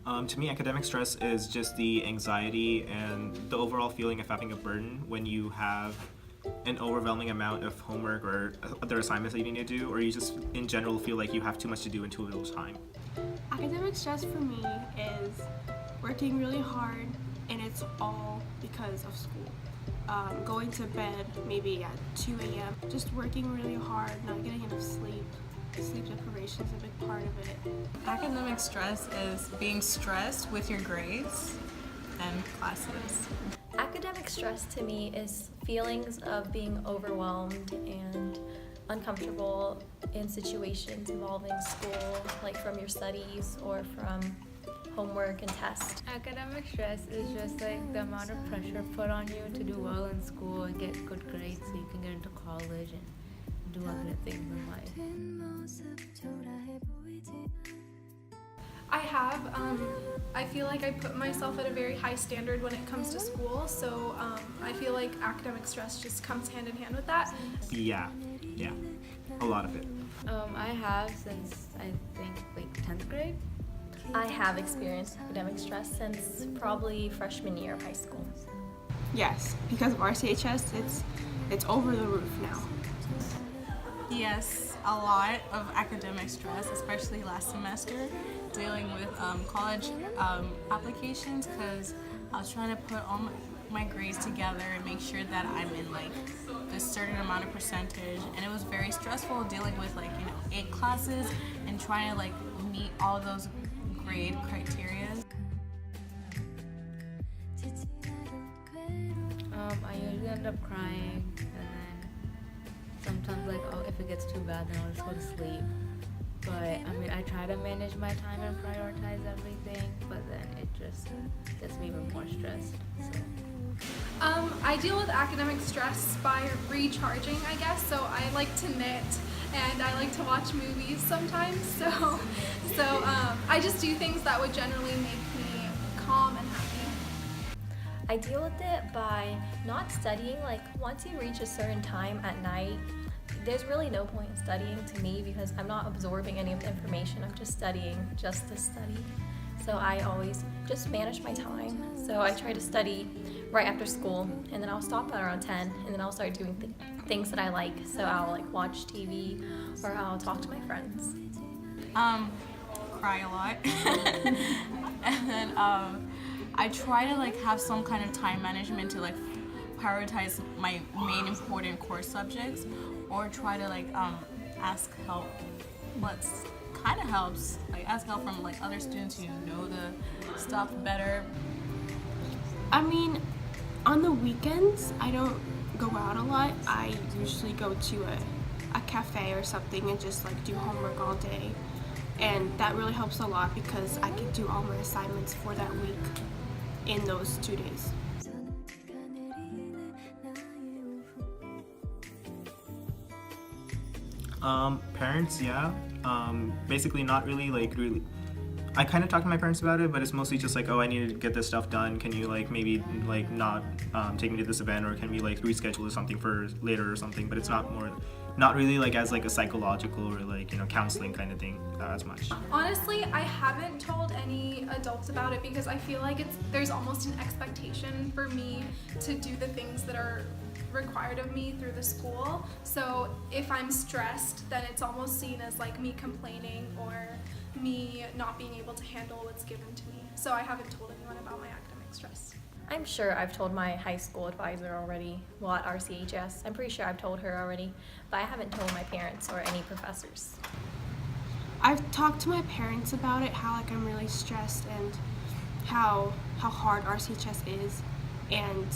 To me, academic stress is just the anxiety and the overall feeling of having a burden when you have an overwhelming amount of homework or other assignments that you need to do, or you just in general feel like you have too much to do in too little time. Academic stress for me is working really hard, and it's all because of school. Going to bed maybe at 2 a.m., just working really hard, not getting enough sleep. Sleep deprivation is a big part of it. Academic stress is being stressed with your grades and classes. Academic stress to me is feelings of being overwhelmed and uncomfortable in situations involving school, like from your studies or from homework and tests. Academic stress is just like the amount of pressure put on you to do well in school and get good grades so you can get into college and do other things in life. I feel like I put myself at a very high standard when it comes to school, so I feel like academic stress just comes hand in hand with that. Yeah, a lot of it. I have since I think like 10th grade. I have experienced academic stress since probably freshman year of high school. Yes, because of RCHS, it's over the roof now. Yes, a lot of academic stress, especially last semester, dealing with college applications, because I was trying to put all my grades together and make sure that I'm in like this certain amount of percentage, and it was very stressful dealing with 8 classes and trying to like meet all those grade criteria. I usually end up crying, and then sometimes if it gets too bad, then I'll just go to sleep. But I try to manage my time and prioritize everything, but then it just gets me even more stressed. So. I deal with academic stress by recharging, I guess. So I like to knit and I like to watch movies sometimes. So I just do things that would generally make me calm and happy. I deal with it by not studying. Like once you reach a certain time at night, there's really no point in studying to me because I'm not absorbing any of the information. I'm just studying just to study. So I always just manage my time. So I try to study right after school, and then I'll stop at around 10, and then I'll start doing things that I like. So I'll watch TV, or I'll talk to my friends. Cry a lot. And then I try to have some kind of time management to prioritize my main important core subjects, or try to ask help. What's kind of helps, ask help from other students who know the stuff better. On the weekends, I don't go out a lot. I usually go to a cafe or something and just do homework all day. And that really helps a lot because I can do all my assignments for that week in those 2 days. Parents, yeah. Basically not really really. I kind of talk to my parents about it, but it's mostly just oh, I need to get this stuff done. Can you maybe not take me to this event, or can we reschedule something for later or something? But it's not really as a psychological or counseling kind of thing as much. Honestly, I haven't told any adults about it because I feel like there's almost an expectation for me to do the things that are required of me through the school. So if I'm stressed, then it's almost seen as me complaining or me not being able to handle what's given to me. So I haven't told anyone about my academic stress. I'm sure I've told my high school advisor already, at RCHS. I'm pretty sure I've told her already, but I haven't told my parents or any professors. I've talked to my parents about it, how I'm really stressed and how hard RCHS is, and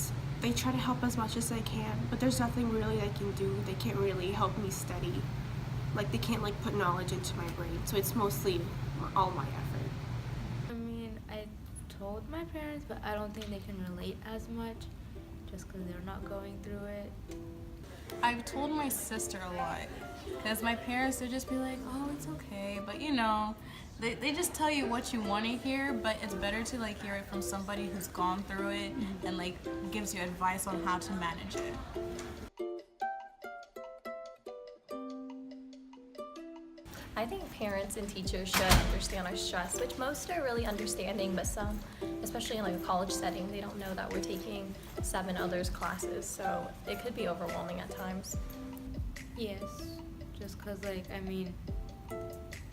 they try to help as much as they can, but there's nothing really they can do. They can't really help me study. They can't put knowledge into my brain, so it's mostly all my effort. I told my parents, but I don't think they can relate as much just because they're not going through it. I've told my sister a lot because my parents would just be like, oh, it's okay, but they just tell you what you want to hear, but it's better to hear it from somebody who's gone through it and gives you advice on how to manage it. I think parents and teachers should understand our stress, which most are really understanding, but some, especially in like a college setting, they don't know that we're taking 7 others classes, so it could be overwhelming at times. Yes, just because, like, I mean,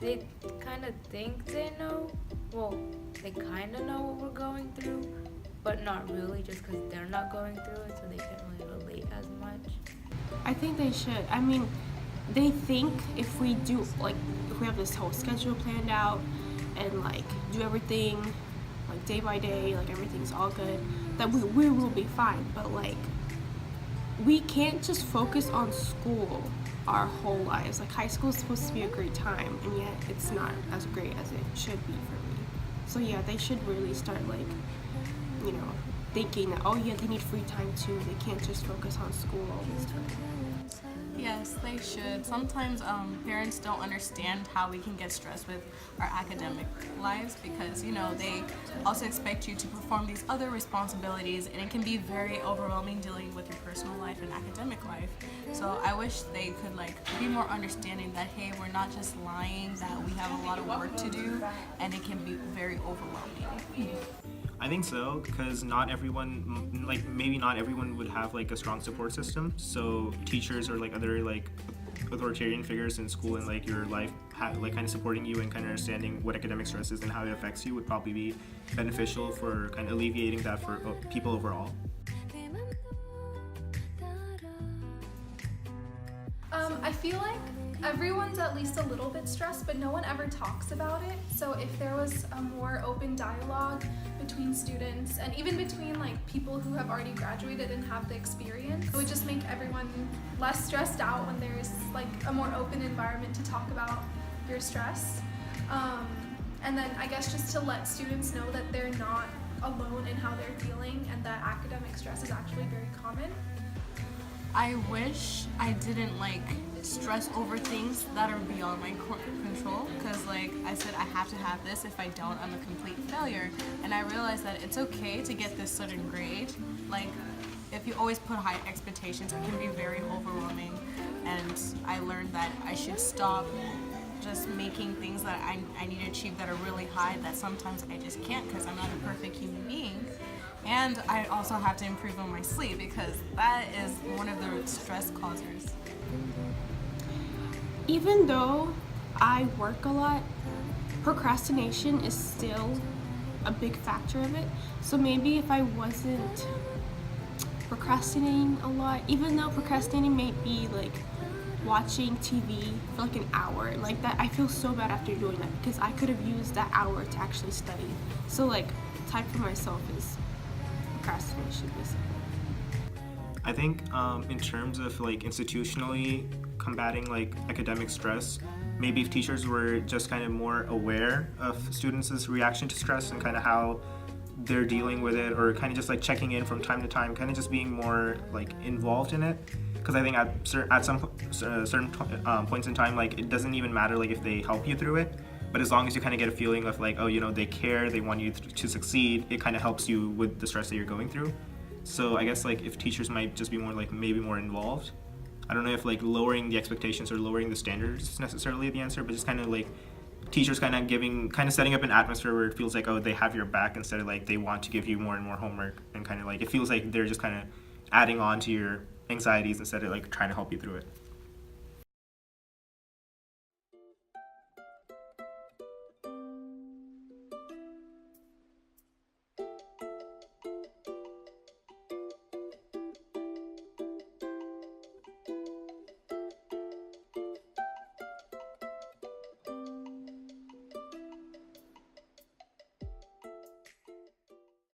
they kind of think they know. Well, they kind of know what we're going through, but not really, just because they're not going through it, so they can't really relate as much. I think they should. I mean, they think if we do, like, if we have this whole schedule planned out and, like, do everything, like, day by day, like, everything's all good, that we will be fine. But, like, we can't just focus on school our whole lives. Like, high school is supposed to be a great time, and yet it's not as great as it should be for me. So, yeah, they should really start, like, you know, thinking that, oh, yeah, they need free time, too. They can't just focus on school all this time. Yes, they should. Sometimes parents don't understand how we can get stressed with our academic lives because, you know, they also expect you to perform these other responsibilities, and it can be very overwhelming dealing with your personal life and academic life. So I wish they could, like, be more understanding that, hey, we're not just lying, that we have a lot of work to do, and it can be very overwhelming. I think so, because not everyone, like maybe not everyone would have like a strong support system. So teachers or like other like authoritarian figures in school and like your life, like kind of supporting you and kind of understanding what academic stress is and how it affects you would probably be beneficial for kind of alleviating that for people overall. I feel like everyone's at least a little bit stressed, but no one ever talks about it. So if there was a more open dialogue between students and even between like people who have already graduated and have the experience, it would just make everyone less stressed out when there's like a more open environment to talk about your stress. And then I guess just to let students know that they're not alone in how they're feeling and that academic stress is actually very common. I wish I didn't like stress over things that are beyond my control, because like I said, I have to have this. If I don't, I'm a complete failure. And I realized that it's okay to get this certain grade. Like, if you always put high expectations, it can be very overwhelming. And I learned that I should stop just making things that I need to achieve that are really high, that sometimes I just can't because I'm not a perfect human being. And I also have to improve on my sleep because that is one of the stress causers. Even though I work a lot, procrastination is still a big factor of it. So maybe if I wasn't procrastinating a lot, even though procrastinating may be like watching TV for like an hour, like that, I feel so bad after doing that because I could have used that hour to actually study. So like, time for myself is procrastination basically. I think in terms of like institutionally combating like academic stress, maybe if teachers were just kind of more aware of students' reaction to stress and kind of how they're dealing with it, or kind of just like checking in from time to time, kind of just being more like involved in it. Because I think at some certain points in time, like it doesn't even matter like if they help you through it, but as long as you kind of get a feeling of like, oh, you know, they care, they want you to succeed, it kind of helps you with the stress that you're going through. So I guess like if teachers might just be more like maybe more involved. I don't know if like lowering the expectations or lowering the standards is necessarily the answer, but just kind of like teachers kind of setting up an atmosphere where it feels like, oh, they have your back instead of like they want to give you more and more homework, and kind of like it feels like they're just kind of adding on to your anxieties instead of like trying to help you through it.